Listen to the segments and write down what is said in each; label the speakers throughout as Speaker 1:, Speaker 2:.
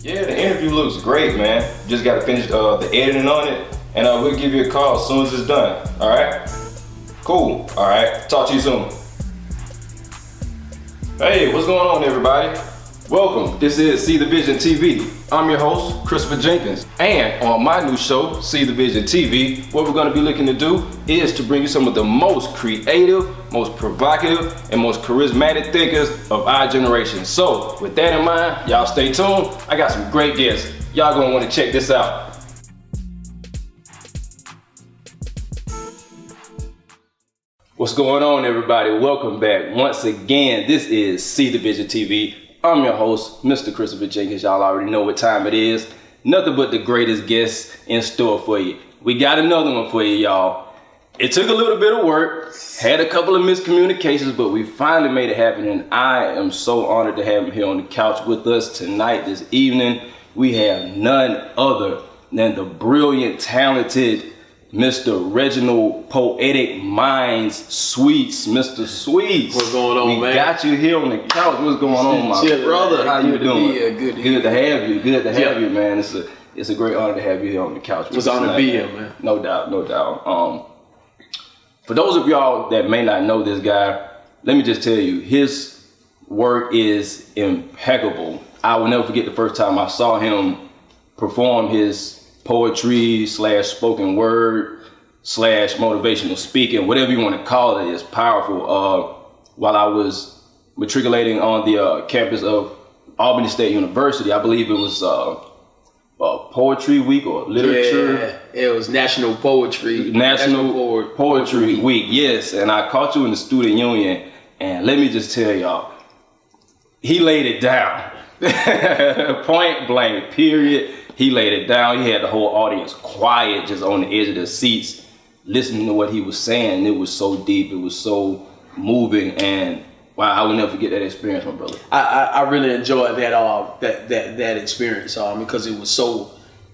Speaker 1: Yeah, the interview looks great, man. Just got to finish the editing on it, and we'll give you a call as soon as it's done. All right? Cool. All right. Talk to you soon. Hey, what's going on, everybody? Welcome. This is See the Vision TV. I'm your host, Christopher Jenkins. And on my new show, See the Vision TV, what we're going to be looking to do is to bring you some of the most creative, most provocative, and most charismatic thinkers of our generation. So, with that in mind, y'all stay tuned. I got some great guests. Y'all going to want to check this out. What's going on, everybody? Welcome back. Once again, this is See the Vision TV. I'm your host, Mr. Christopher Jenkins. Y'all already know what time it is. Nothing but the greatest guests in store for you. We got another one for you, y'all. It took a little bit of work, had a couple of miscommunications, but we finally made it happen, and I am so honored to have him here on the couch with us tonight, this evening. We have none other than the brilliant, talented Mr. Reginald PoeticMindz Sweets. Mr. Sweets.
Speaker 2: What's going on,
Speaker 1: man? We got you here on the couch. What's going on, my brother? How you doing? Good to have you. Good to have you, man. It's a great honor to have you here on the couch.
Speaker 2: It's an honor to be here, man.
Speaker 1: No doubt, no doubt. For those of y'all that may not know this guy, let me just tell you, his work is impeccable. I will never forget the first time I saw him perform his poetry / spoken word / motivational speaking, whatever you want to call it, is powerful. While I was matriculating on the campus of Albany State University, I believe it was Poetry Week or Literature.
Speaker 2: Yeah, it was National Poetry
Speaker 1: Week. Yes, and I caught you in the student union, and let me just tell y'all, he laid it down. Point blank, period. He laid it down. He had the whole audience quiet, just on the edge of their seats, listening to what he was saying. It was so deep. It was so moving, and wow, I will never forget that experience, my brother.
Speaker 2: I really enjoyed that experience because it was so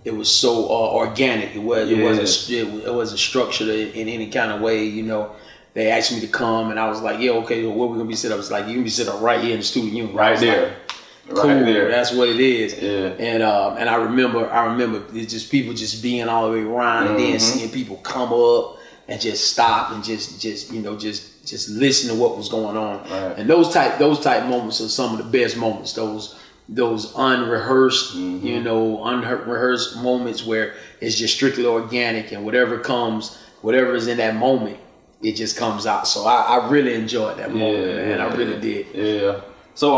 Speaker 2: organic. It wasn't structured in any kind of way. You know, they asked me to come, and I was like, yeah, okay, well, where we gonna be set up? I was like, you can be set up right here in the student union.
Speaker 1: Right there.
Speaker 2: Like, cool,
Speaker 1: right there.
Speaker 2: That's what it is.
Speaker 1: Yeah.
Speaker 2: And I remember it's just people just being all the way around, and then seeing people come up and just stop and just listen to what was going on.
Speaker 1: Right.
Speaker 2: And those type moments are some of the best moments. Those unrehearsed, unrehearsed moments where it's just strictly organic, and whatever is in that moment, it just comes out. So I really enjoyed that moment, man. I really did.
Speaker 1: Yeah. So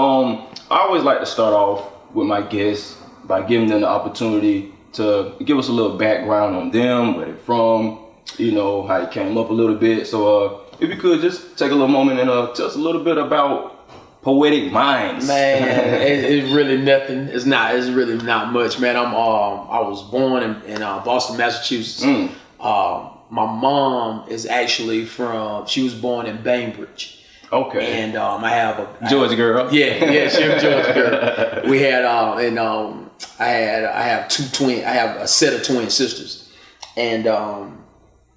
Speaker 1: I always like to start off with my guests by giving them the opportunity to give us a little background on them, where they're from, how you came up a little bit. So if you could just take a little moment and tell us a little bit about PoeticMindz.
Speaker 2: Man, it's really nothing. It's really not much, man. I was born in Boston, Massachusetts. My mom is actually she was born in Bainbridge.
Speaker 1: Okay.
Speaker 2: And I have a
Speaker 1: Georgia girl.
Speaker 2: Yeah, she was Georgia girl. We had I have a set of twin sisters, and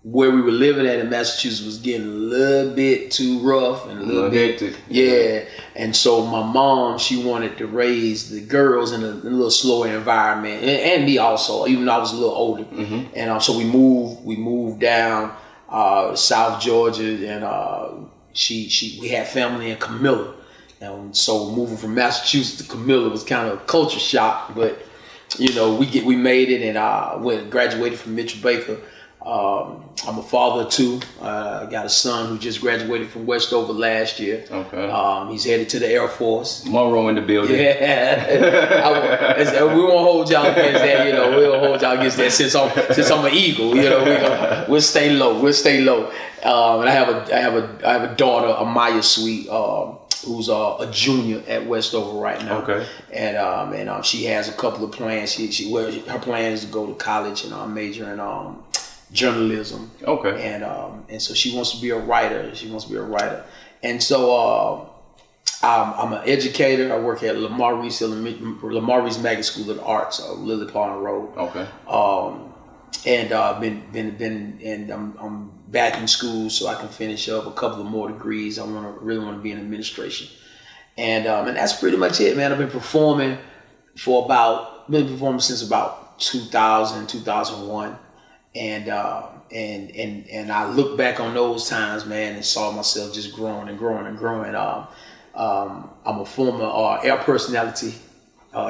Speaker 2: where we were living at in Massachusetts was getting a little bit too rough and a little bit
Speaker 1: hectic.
Speaker 2: Yeah, and so my mom, she wanted to raise the girls in a little slower environment, and me also, even though I was a little older. And so we moved down South Georgia, and we had family in Camilla, and so moving from Massachusetts to Camilla was kind of a culture shock, but we made it, and graduated from Mitchell Baker. I'm a father of two. I got a son who just graduated from Westover last year.
Speaker 1: Okay.
Speaker 2: He's headed to the Air Force.
Speaker 1: Monroe in the building.
Speaker 2: Yeah. We won't hold y'all against that. We won't hold y'all against that since I'm an Eagle. We'll stay low. And I have a daughter, Amaya Sweet, who's a junior at Westover right now.
Speaker 1: Okay.
Speaker 2: And she has a couple of plans. Her plan is to go to college and major in journalism. Okay. And so she wants to be a writer. And so I'm an educator. I work at Lamar Reese Magnet School of the Arts, Lily Pond Road.
Speaker 1: Okay.
Speaker 2: And I'm back in school so I can finish up a couple of more degrees. I really want to be in administration. And that's pretty much it, man. I've been performing for about been performing since about 2000, 2001. And I look back on those times, man, and saw myself just growing and growing and growing. I'm a former air personality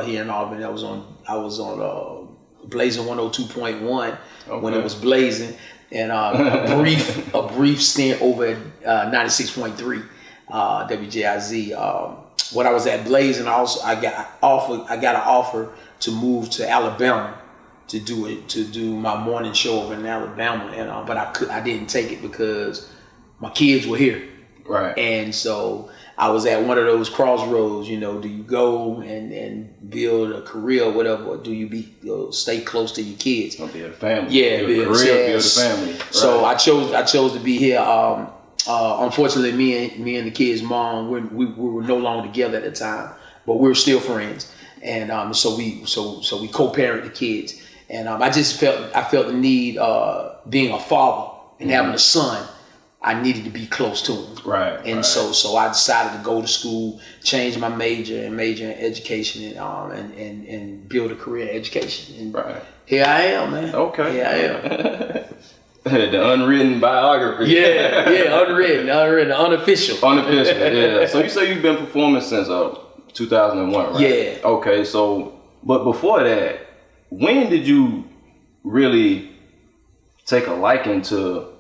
Speaker 2: here in Albany. I was on Blazing 102.1 when it was blazing, and a brief stint over at 96.3 WJIZ. When I was at Blazing, I got an offer to move to Alabama to do my morning show over in Alabama, and but I didn't take it because my kids were here.
Speaker 1: Right.
Speaker 2: And so I was at one of those crossroads, you know, do you go and build a career or whatever, or do you stay close to your kids?
Speaker 1: Build a family.
Speaker 2: Yeah,
Speaker 1: build a career, build a family. Right.
Speaker 2: So I chose to be here. Unfortunately, me and the kid's mom, we were no longer together at the time, but we were still friends. And so we co-parent the kids. And I felt the need, being a father and having a son, I needed to be close to him.
Speaker 1: Right.
Speaker 2: And so I decided to go to school, change my major in education, and build a career in education. And
Speaker 1: right.
Speaker 2: Here I am, man.
Speaker 1: Okay.
Speaker 2: Here I am.
Speaker 1: The unwritten biography.
Speaker 2: Yeah, unwritten, unofficial.
Speaker 1: Yeah. So you say you've been performing since 2001, right?
Speaker 2: Yeah.
Speaker 1: Okay, so, but before that, when did you really take a liking to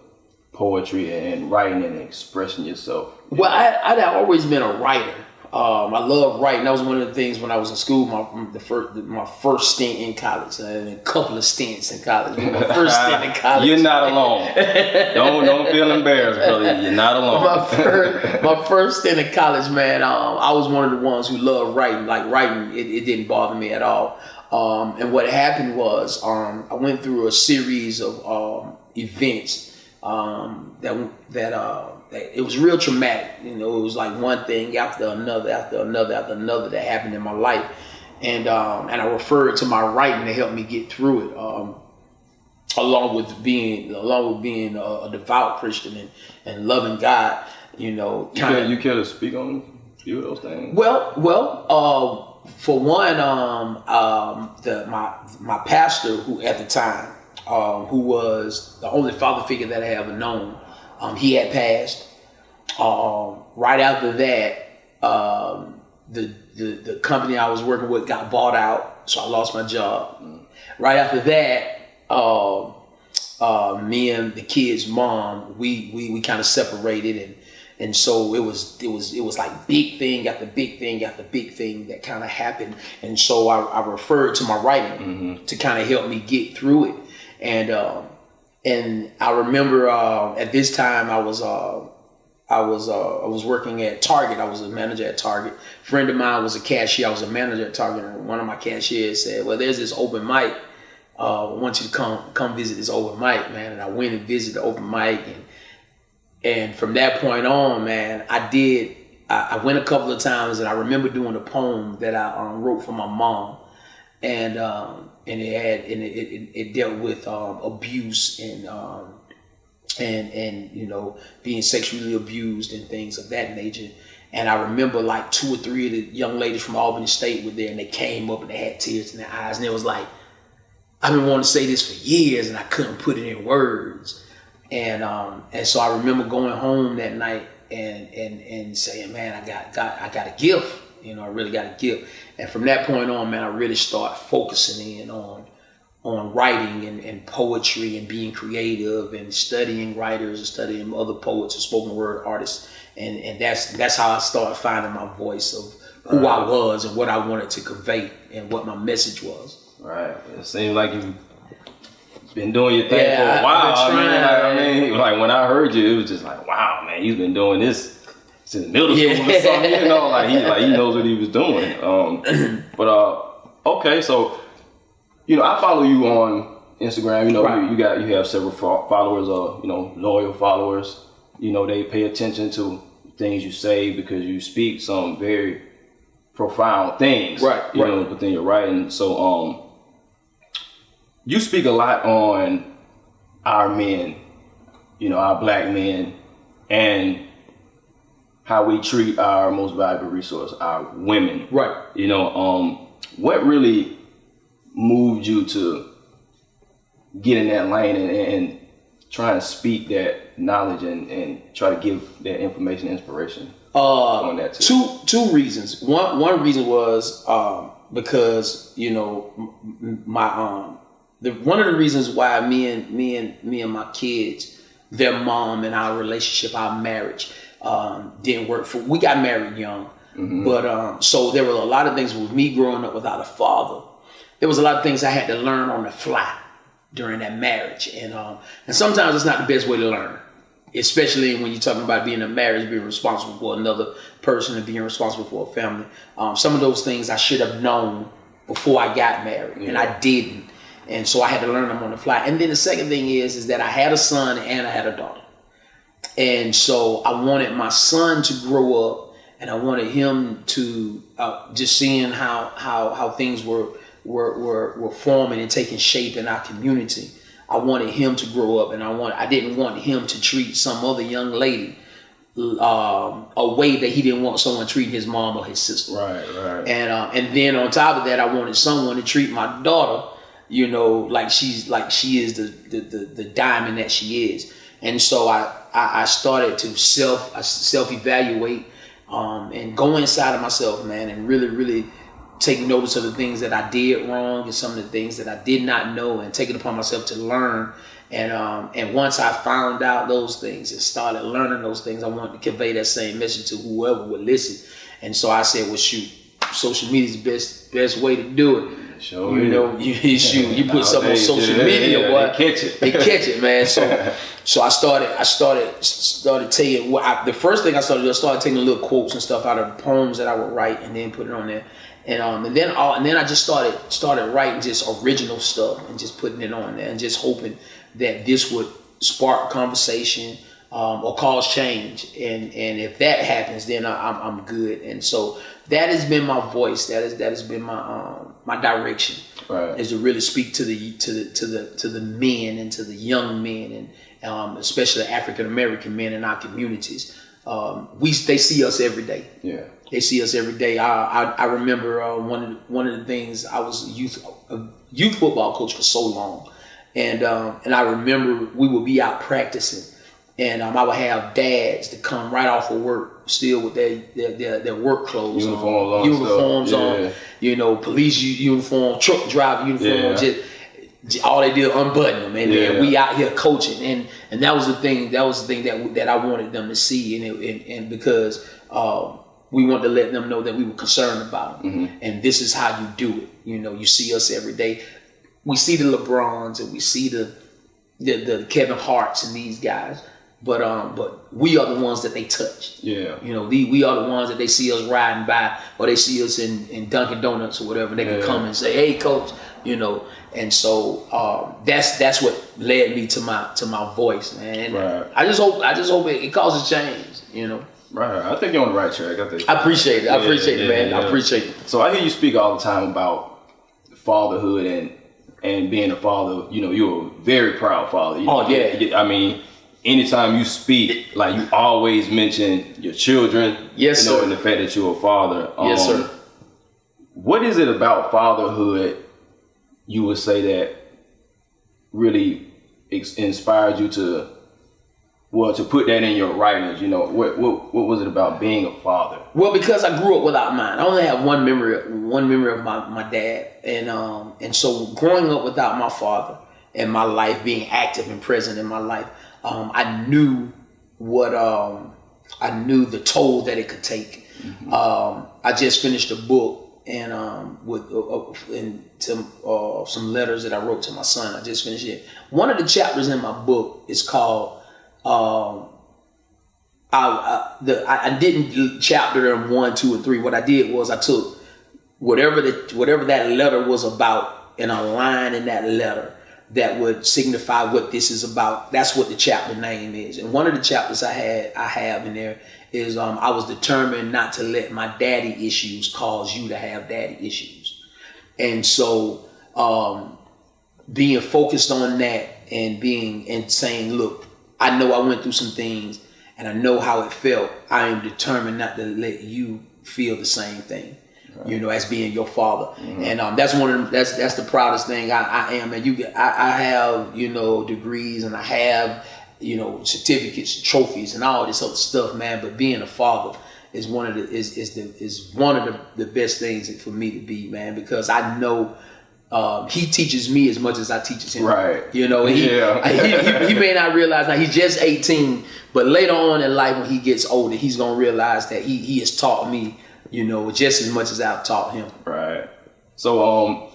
Speaker 1: poetry and writing and expressing yourself?
Speaker 2: Well, I'd always been a writer. I love writing. That was one of the things when I was in school. My first stint in college, and a couple of stints in college. My first stint in college.
Speaker 1: You're not alone. Don't feel embarrassed, brother. You're not alone.
Speaker 2: My first stint in college, man. I was one of the ones who loved writing. Like writing, it didn't bother me at all. And what happened was, I went through a series of events that it was real traumatic. You know, it was like one thing after another that happened in my life, and I referred to my writing to help me get through it, along with being a devout Christian and loving God. You know,
Speaker 1: you care to speak on a few of those things?
Speaker 2: Well, for one, my pastor, who at the time, who was the only father figure that I ever known, he had passed. Right after that, the company I was working with got bought out, so I lost my job. Right after that, me and the kid's mom, we kind of separated, and so it was like big thing after big thing after big thing that kind of happened, and so I referred to my writing to kind of help me get through it, and I remember at this time I was working at Target. I was a manager at Target. A friend of mine was a cashier. I was a manager at Target, and one of my cashiers said, "Well, there's this open mic. I want you to come visit this open mic, man." And I went and visited the open mic, and from that point on, man, I went a couple of times, and I remember doing a poem that I wrote for my mom, and it dealt with abuse and you know, being sexually abused and things of that nature. And I remember like 2 or 3 of the young ladies from Albany State were there, and they came up and they had tears in their eyes, and it was like, I've been wanting to say this for years and I couldn't put it in words. And so I remember going home that night and saying, man, I got a gift. You know, I really got a gift. And from that point on, man, I really started focusing in on writing and poetry and being creative and studying writers and studying other poets and spoken word artists. And that's how I started finding my voice of who I was and what I wanted to convey and what my message was.
Speaker 1: Right. It seems like you've been doing your thing for a while. I mean, like when I heard you, it was just like, wow, man, he's been doing this since middle school or something. You know, like he knows what he was doing. Okay, so you know, I follow you on Instagram. You know, right. you have several followers, you know, loyal followers. You know, they pay attention to things you say because you speak some very profound things, right? You know, within your writing. So, you speak a lot on our men, you know, our black men, and how we treat our most valuable resource, our women. Right. You know, what really moved you to get in that lane and try and speak that knowledge and try to give that information inspiration on that too?
Speaker 2: Two reasons. One reason was because my one of the reasons why me and my kids, their mom and our relationship, our marriage didn't work. We got married young, but so there were a lot of things with me growing up without a father. There was a lot of things I had to learn on the fly during that marriage, and sometimes it's not the best way to learn, especially when you're talking about being in a marriage, being responsible for another person and being responsible for a family. Some of those things I should have known before I got married, and I didn't. And so I had to learn them on the fly. And then the second thing is that I had a son and I had a daughter. And so I wanted my son to grow up, and I wanted him to just seeing how things were forming and taking shape in our community. I wanted him to grow up, and I didn't want him to treat some other young lady a way that he didn't want someone treating his mom or his sister.
Speaker 1: Right.
Speaker 2: And then on top of that, I wanted someone to treat my daughter, like she is the diamond that she is. And so I started to self evaluate and go inside of myself, man, and really take notice of the things that I did wrong and some of the things that I did not know, and take it upon myself to learn. And once I found out those things and started learning those things, I wanted to convey that same message to whoever would listen. And so I said, well, shoot, social media is the best way to do it.
Speaker 1: Sure,
Speaker 2: you put something on social media, boy, they catch it, man. So I started taking the first thing I started doing. I started taking little quotes and stuff out of poems that I would write, and then put it on there. And then I just started writing just original stuff and just putting it on there, and just hoping that this would spark conversation or cause change. And if that happens, then I'm good. And so that has been my voice. That has been my direction. Right. Is to really speak to the men and to the young men, and especially African American men in our communities. They see us every day. Yeah. They see us every day. I remember one of the things, I was a youth football coach for so long, and I remember we would be out practicing, and I would have dads that come right off of work still with their work clothes uniforms on, police uniform, truck driver uniform, just all they did unbutton them, and then we out here coaching, and that was the thing that I wanted them to see, and because we wanted to let them know that we were concerned about them, and this is how you do it. You see us every day. We see the LeBrons and we see the Kevin Harts and these guys, but we are the ones that they touch. Yeah. We are the ones that they see us riding by, or they see us in Dunkin' Donuts or whatever. They can come and say, "Hey, coach," And so that's what led me to my voice, man. Right. I just hope it causes change.
Speaker 1: Right. I think you're on the right track.
Speaker 2: I appreciate it. I appreciate it, man. I appreciate it.
Speaker 1: So I hear you speak all the time about fatherhood and being a father. You're a very proud father. I mean, anytime you speak, like, you always mention your children. Yes, sir. And the fact that you're a father.
Speaker 2: Yes, sir.
Speaker 1: What is it about fatherhood you would say that really inspired you to put that in your writings? What was it about being a father?
Speaker 2: Well, because I grew up without mine. I only have one memory of my dad, and so growing up without my father and my life being active and present in my life, I knew the toll that it could take. I just finished a book, and some letters that I wrote to my son. I just finished it. One of the chapters in my book is called. I didn't chapter them 1, 2, and 3. What I did was I took whatever that letter was about, and a line in that letter that would signify what this is about. That's what the chapter name is. And one of the chapters I have in there is I was determined not to let my daddy issues cause you to have daddy issues. And so being focused on that and saying, look, I know I went through some things and I know how it felt. I am determined not to let you feel the same thing. you know, as being your father. And that's that's the proudest thing I am. And I have, you know, degrees, and I have, you know, certificates, trophies, and all this other stuff, man. But being a father is one of the best things for me to be, man, because I know he teaches me as much as I teaches him.
Speaker 1: Right.
Speaker 2: You know, he may not realize now he's just 18, but later on in life when he gets older, he's gonna realize that he has taught me, you know, just as much as I've taught him.
Speaker 1: Right. So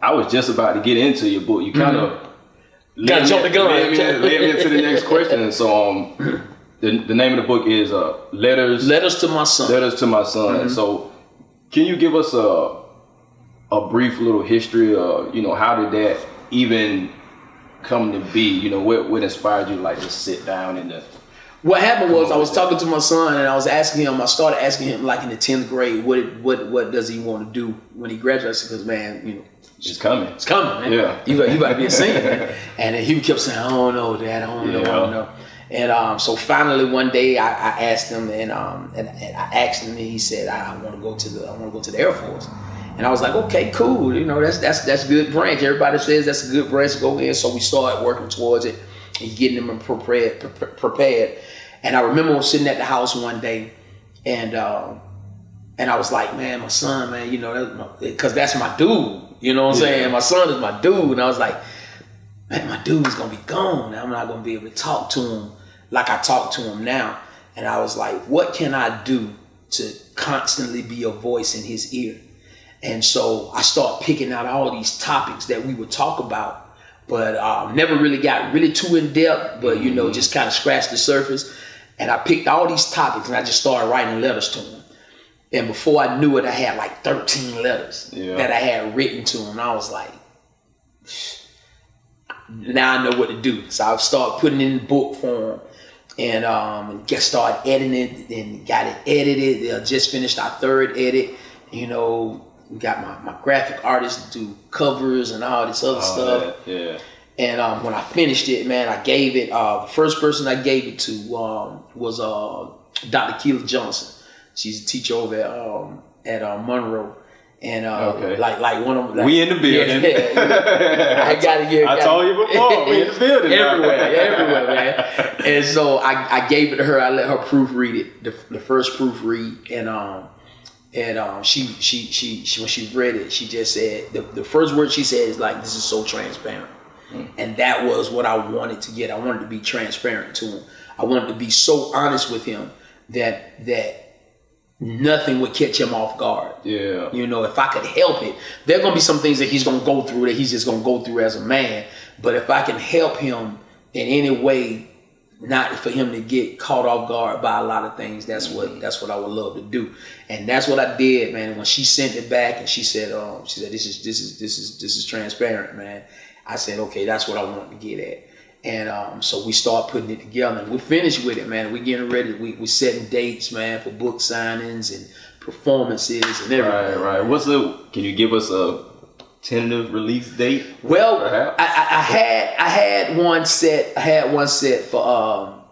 Speaker 1: I was just about to get into your book. You kind of
Speaker 2: Gotta jump the gun.
Speaker 1: Led me into the next question. So the name of the book is Letters
Speaker 2: to My Son.
Speaker 1: Letters to My Son. So can you give us a brief little history of, you know, how did that even come to be? You know, what inspired you like to sit down and
Speaker 2: What happened was I was talking to my son, and I started asking him like in the 10th grade, what does he want to do when he graduates? Because, man, you know,
Speaker 1: it's coming,
Speaker 2: man.
Speaker 1: Yeah.
Speaker 2: You got to be a singer, man. And he kept saying, I don't know, Dad, I don't know. And so finally one day I asked him, and I asked him, and he said, I want to go to the Air Force. And I was like, okay, cool. You know, that's good branch. Everybody says that's a good branch to go in. So we started working towards it and getting them prepared. And I remember sitting at the house one day, and I was like, man, my son, man, you know, because that's my dude. You know what I'm saying? My son is my dude. And I was like, man, my dude's gonna be gone. I'm not gonna be able to talk to him like I talk to him now. And I was like, what can I do to constantly be a voice in his ear? And so I started picking out all these topics that we would talk about, but never really got really too in depth, but, you know, just kind of scratched the surface. And I picked all these topics, and I just started writing letters to him. And before I knew it, I had like 13 letters that I had written to him. I was like, now I know what to do. So I started putting it in book form, and started editing it, and got it edited. Just finished our 3rd edit. You know, we got my graphic artist to do covers and all this other stuff.
Speaker 1: Yeah.
Speaker 2: And when I finished it, man, I gave it. The first person I gave it to was Dr. Keela Johnson. She's a teacher over at Monroe. And like one of them, like,
Speaker 1: we in the building.
Speaker 2: I gotta get.
Speaker 1: I told you before, we in the building.
Speaker 2: everywhere, man. And so I gave it to her. I let her proofread it, the first proofread, and she when she read it, she just said the first word she said is like, "This is so transparent," and that was what I wanted to get. I wanted to be transparent to him. I wanted to be so honest with him that nothing would catch him off guard. Yeah. You know, if I could help it, there are going to be some things that he's going to go through that he's just going to go through as a man. But if I can help him in any way, not for him to get caught off guard by a lot of things, that's what I would love to do. And that's what I did, man. When she sent it back and she said this is transparent, man. I said, okay, that's what I want to get at. And so we start putting it together, and we're finished with it, man. We're getting ready. We're setting dates, man, for book signings and performances and everything.
Speaker 1: Right. Can you give us a tentative release date?
Speaker 2: Well, I had one set. I had one set for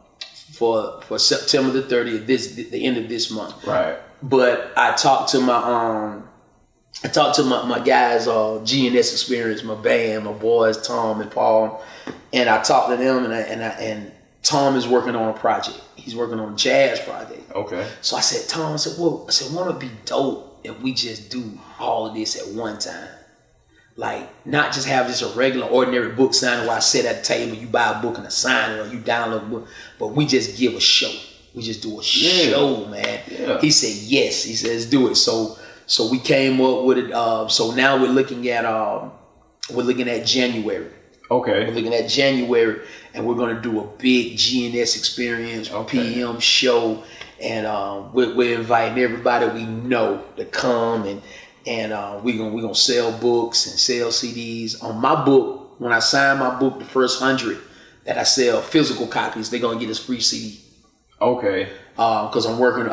Speaker 2: September the 30th, the end of this month. Right. But I talked to my guys, G&S Experience, my band, my boys, Tom and Paul, and I talked to them, and Tom is working on a project. He's working on a jazz project. Okay. So I said, Tom, won't it be dope if we just do all of this at one time? Like, not just have just a regular, ordinary book signing where I sit at the table, you buy a book and assign it, or you download a book, but we just give a show. We just do a show, man. Yeah. He said, yes. He said, let's do it. So we came up with it. So now we're looking at January. Okay. We're looking at January, and we're going to do a big G&S Experience PM show, and we're inviting everybody we know to come, and we're gonna sell books and sell CDs. On my book, when I sign my book, the first 100 that I sell physical copies, they're gonna get us free CD. Okay. Because I'm working.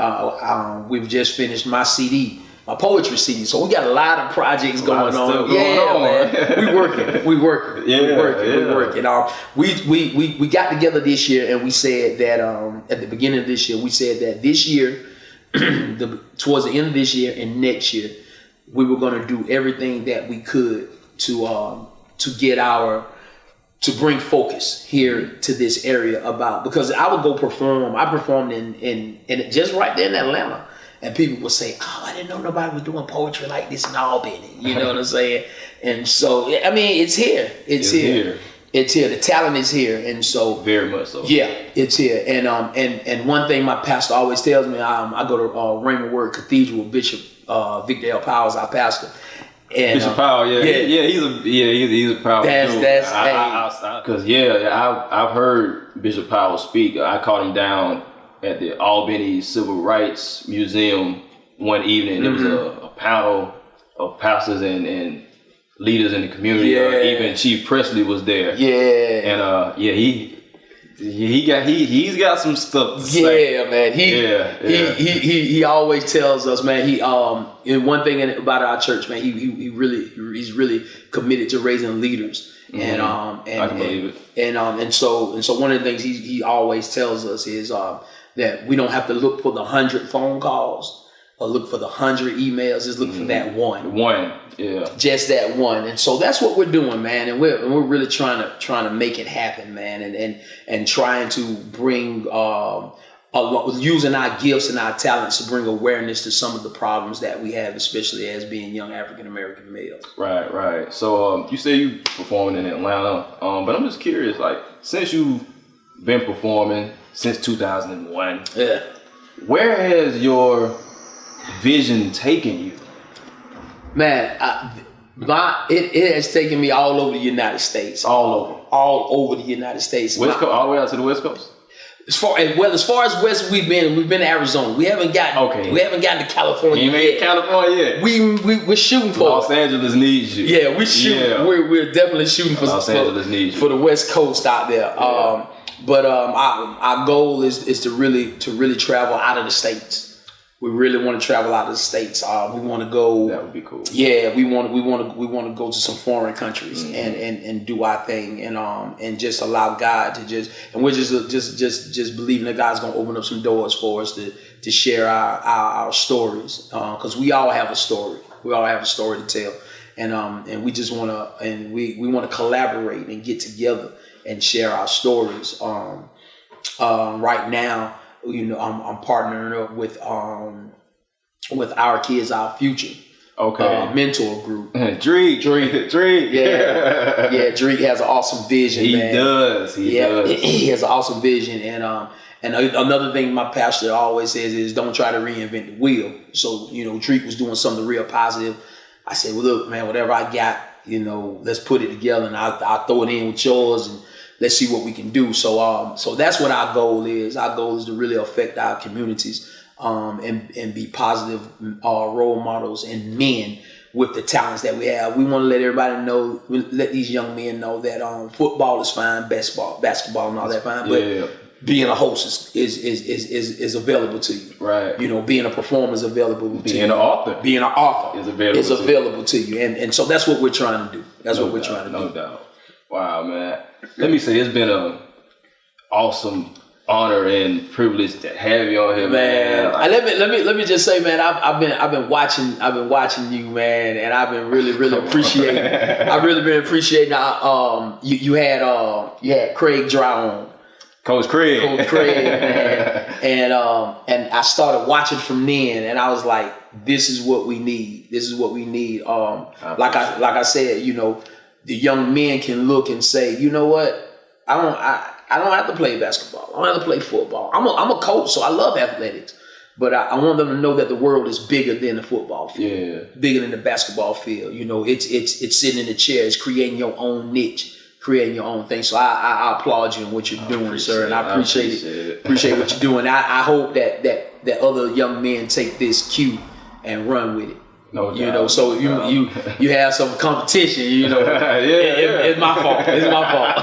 Speaker 2: We've just finished my CD. My poetry CD, so we got a lot of projects going on. Man. We working. We working. We got together this year, and we said that at the beginning of this year, we said that this year, towards the end of this year and next year, we were going to do everything that we could to bring focus here to this area because I would go perform. I performed in just right there in Atlanta, and people would say, "Oh, I didn't know nobody was doing poetry like this in Albany." You know what I'm saying? And so, I mean, it's here. It's here. It's here. The talent is here, and so
Speaker 1: very much so.
Speaker 2: Yeah, it's here. And one thing my pastor always tells me, I go to Raymond Word Cathedral with Bishop Victor L. Powers, our pastor. And,
Speaker 1: Bishop Powell, he's a powerful dude. Because I've heard Bishop Powell speak. I caught him down at the Albany Civil Rights Museum one evening. There was a panel of pastors and leaders in the community. Even Chief Presley was there. And he's got some stuff to say.
Speaker 2: Man. He always tells us, man. And one thing about our church, man, he's really committed to raising leaders. And
Speaker 1: I can believe it.
Speaker 2: And so one of the things he always tells us is that we don't have to look for the 100 phone calls or look for the 100 emails. Just look for that one. Just that one. And so that's what we're doing, man. And we're really trying to make it happen, man. And trying to bring using our gifts and our talents to bring awareness to some of the problems that we have, especially as being young African American males.
Speaker 1: Right. So you say you performing in Atlanta, but I'm just curious, like, since you've been performing since 2001, where has your vision taken you?
Speaker 2: Man, it has taken me all over the United States.
Speaker 1: All
Speaker 2: over the United States.
Speaker 1: West Coast, all the way out to the West Coast?
Speaker 2: As far as West, we've been to Arizona. We haven't gotten to California.
Speaker 1: You ain't California yet.
Speaker 2: We're shooting for
Speaker 1: Los Angeles needs you.
Speaker 2: Yeah, we're shooting. Yeah. We're definitely shooting for
Speaker 1: Los Angeles needs you.
Speaker 2: For the West Coast out there. Yeah. But our goal is to really travel out of the States. We really want to travel out of the States. We want to go.
Speaker 1: That would be cool.
Speaker 2: Yeah, we want to go to some foreign countries and do our thing and just allow God to and we're just believing that God's gonna open up some doors for us to share our stories because we all have a story. We all have a story to tell, and we just want to we want to collaborate and get together and share our stories. Right now, I'm partnering up with Our Kids, Our Future. Mentor group.
Speaker 1: Drake.
Speaker 2: Yeah, Drake has an awesome vision.
Speaker 1: He
Speaker 2: man.
Speaker 1: does. He
Speaker 2: has an awesome vision, and another thing my pastor always says is don't try to reinvent the wheel. So Drake was doing something real positive. I said, well, look, man, whatever I got, let's put it together, and I'll throw it in with yours, and let's see what we can do. So that's what our goal is. Our goal is to really affect our communities and be positive role models and men with the talents that we have. We want to let everybody know, let these young men know that football is fine, basketball and all that fine, but being a host is available to you.
Speaker 1: Right.
Speaker 2: Being a performer is available to you.
Speaker 1: Being an author.
Speaker 2: Being an author
Speaker 1: is available
Speaker 2: to you. And so that's what we're trying to do. That's what we're trying to do.
Speaker 1: No doubt. Wow, man. Let me say it's been an awesome honor and privilege to have you on here, man.
Speaker 2: Let me just say, man, I've been watching you, man, and I've been really appreciating. I've really been appreciating. You had Craig Dry on.
Speaker 1: Coach Craig,
Speaker 2: man, and I started watching from then, and I was like, this is what we need. Like I said, the young men can look and say, you know what, I don't have to play basketball. I don't have to play football. I'm a coach, so I love athletics. But I want them to know that the world is bigger than the football field, bigger than the basketball field. It's sitting in the chair. It's creating your own niche, creating your own thing. So I applaud you in what you're doing, sir, and I appreciate it. Appreciate what you're doing. I hope that other young men take this cue and run with it.
Speaker 1: No doubt.
Speaker 2: So you have some competition, It's my fault. It's my fault.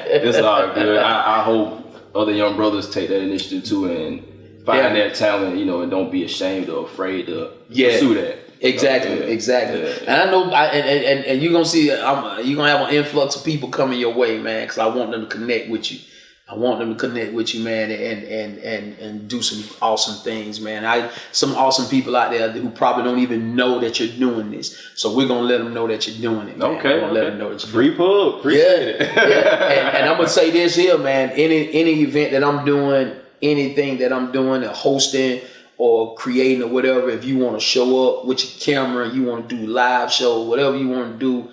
Speaker 1: It's all good. I hope other young brothers take that initiative too and find that talent, and don't be ashamed or afraid to pursue that.
Speaker 2: Exactly. Yeah. And I know, and you're gonna see, you're gonna have an influx of people coming your way, man, because I want them to connect with you. I want them to connect with you, man, and do some awesome things, man. Some awesome people out there who probably don't even know that you're doing this. So we're gonna let them know that you're doing it, man.
Speaker 1: Okay.
Speaker 2: Let them know that you're
Speaker 1: free plug. Appreciate it.
Speaker 2: Yeah. And I'm gonna say this here, man. Any event that I'm doing, anything that I'm doing, hosting or creating or whatever, if you want to show up with your camera, you want to do live show, whatever you want to do,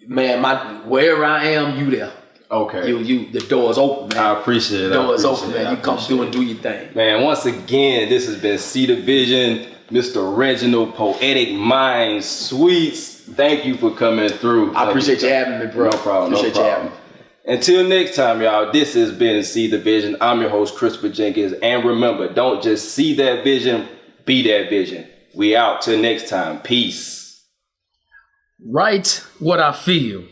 Speaker 2: man, wherever I am, you there.
Speaker 1: Okay.
Speaker 2: The door's open, man.
Speaker 1: I appreciate it.
Speaker 2: The door's open, man. You come through and do your thing.
Speaker 1: Man, once again, this has been See the Vision, Mr. Reginald, PoeticMindz Sweets. Thank you for coming through.
Speaker 2: I appreciate you having me, bro.
Speaker 1: No problem.
Speaker 2: Appreciate you having me.
Speaker 1: Until next time, y'all, this has been See the Vision. I'm your host, Christopher Jenkins. And remember, don't just see that vision, be that vision. We out till next time. Peace.
Speaker 2: Write what I feel.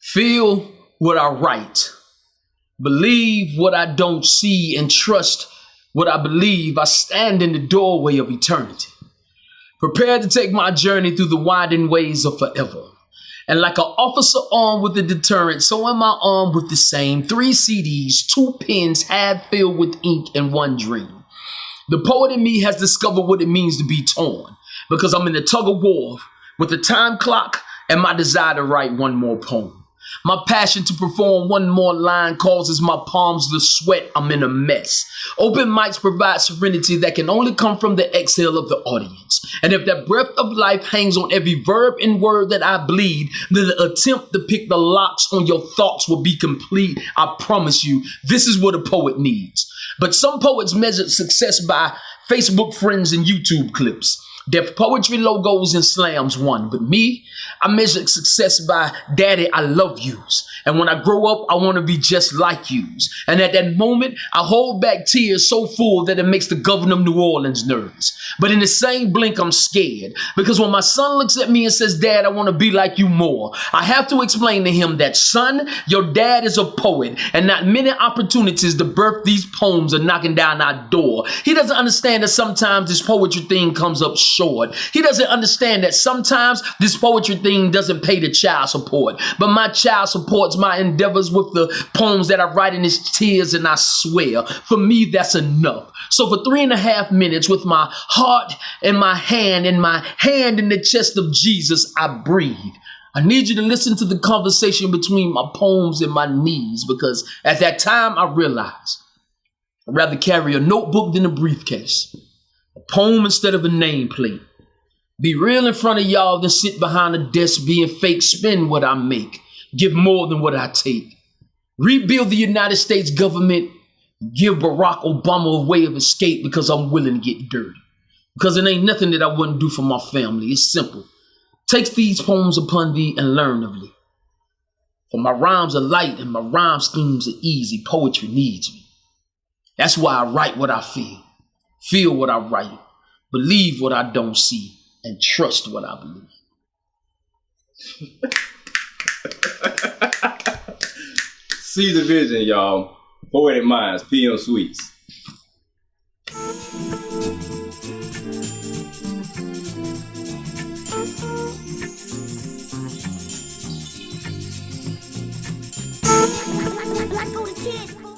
Speaker 2: Feel what I write. Believe what I don't see and trust what I believe. I stand in the doorway of eternity, prepared to take my journey through the winding ways of forever. And like an officer armed with a deterrent, so am I armed with the same 3 CDs, 2 pens, half filled with ink, and 1 dream. The poet in me has discovered what it means to be torn, because I'm in the tug of war with a time clock and my desire to write one more poem. My passion to perform one more line causes my palms to sweat. I'm in a mess. Open mics provide serenity that can only come from the exhale of the audience. And if that breath of life hangs on every verb and word that I bleed, then the attempt to pick the locks on your thoughts will be complete. I promise you, this is what a poet needs. But some poets measure success by Facebook friends and YouTube clips. Def Poetry logos and slams won. But me, I measure success by daddy, I love yous. And when I grow up, I want to be just like yous. And at that moment, I hold back tears so full that it makes the governor of New Orleans nervous. But in the same blink, I'm scared. Because when my son looks at me and says, Dad, I want to be like you more, I have to explain to him that, son, your dad is a poet. And not many opportunities to birth these poems are knocking down our door. He doesn't understand that sometimes this poetry thing comes up short. He doesn't understand that sometimes this poetry thing doesn't pay the child support. But my child supports my endeavors with the poems that I write in his tears, and I swear, for me, that's enough. So for 3.5 minutes, with my heart in my hand and my hand in the chest of Jesus, I breathe. I need you to listen to the conversation between my poems and my knees, because at that time I realized I'd rather carry a notebook than a briefcase, a poem instead of a nameplate. Be real in front of y'all than sit behind a desk being fake, spend what I make, give more than what I take. Rebuild the United States government, give Barack Obama a way of escape, because I'm willing to get dirty. Because it ain't nothing that I wouldn't do for my family. It's simple. Take these poems upon thee and learn of me. For my rhymes are light and my rhyme schemes are easy. Poetry needs me. That's why I write what I feel what I write, believe what I don't see, and trust what I believe.
Speaker 1: See the vision, y'all. PoeticMindz, PM Sweets.
Speaker 3: Black Golden Kid.